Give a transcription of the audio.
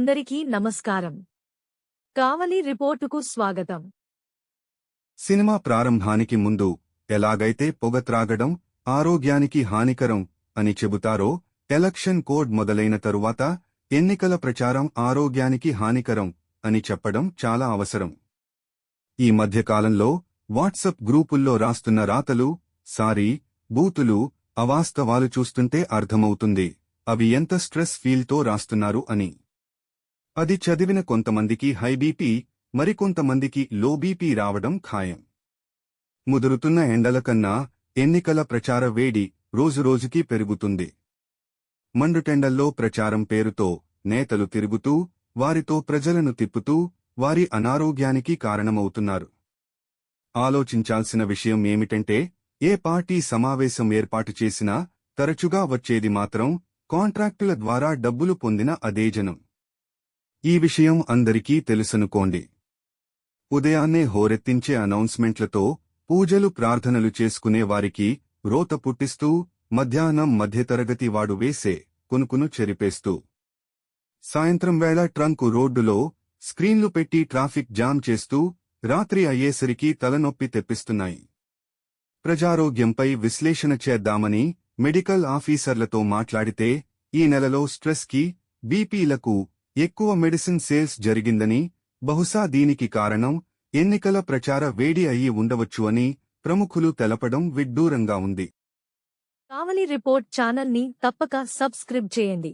అందరికీ నమస్కారం. కావలి రిపోర్టుకు స్వాగతం. సినిమా ప్రారంభానికి ముందు ఎలాగైతే పొగ త్రాగడం ఆరోగ్యానికి హానికరం అని చెబుతారో, ఎలక్షన్ కోడ్ మొదలైన తరువాత ఎన్నికల ప్రచారం ఆరోగ్యానికి హానికరం అని చెప్పడం చాలా అవసరం. ఈ మధ్యకాలంలో వాట్సప్ గ్రూపుల్లో రాస్తున్న రాతలు, సారీ, బూతులు, అవాస్తవాలు చూస్తుంటే అర్థమవుతుంది అవి ఎంత స్ట్రెస్ ఫీల్తో రాస్తున్నారు అని. అది చదివిన కొంతమందికి హై బీపీ, మరికొంతమందికి లో బీపీ రావడం ఖాయం. ముదురుతున్న ఎండల కన్నా ఎన్నికల ప్రచార వేడి రోజురోజుకీ పెరుగుతుంది. మండుటెండల్లో ప్రచారం పేరుతో నేతలు తిరుగుతూ, వారితో ప్రజలను తిప్పుతూ వారి అనారోగ్యానికి కారణమవుతున్నారు. ఆలోచించాల్సిన విషయం ఏమిటంటే, ఏ పార్టీ సమావేశం ఏర్పాటు చేసినా తరచుగా వచ్చేది మాత్రం కాంట్రాక్టుల ద్వారా డబ్బులు పొందిన అదే జనం. ఈ విషయం అందరికీ తెలుసనుకోండి. ఉదయాన్నే హోరెత్తించే అనౌన్స్మెంట్లతో పూజలు ప్రార్థనలు చేసుకునే వారికి రోత పుట్టిస్తూ, మధ్యాహ్నం మధ్యతరగతి వాడు వేసే కొనుకును చెరిపేస్తూ, సాయంత్రం వేళ ట్రంకు రోడ్డులో స్క్రీన్లు పెట్టి ట్రాఫిక్ జామ్ చేస్తూ రాత్రి అయ్యేసరికి తలనొప్పి తెప్పిస్తున్నాయి. ప్రజారోగ్యంపై విశ్లేషణ చేద్దామని మెడికల్ ఆఫీసర్లతో మాట్లాడితే, ఈ నెలలో స్ట్రెస్కి, బీపీలకు ఎక్కువ మెడిసిన్ సేల్స్ జరిగిందని, బహుశా దీనికి కారణం ఎన్నికల ప్రచార వేడి అయ్యి ఉండవచ్చు అని ప్రముఖులు తెలపడం విడ్డూరంగా ఉంది. కావలి రిపోర్ట్ ఛానల్ని తప్పక సబ్స్క్రైబ్ చేయండి.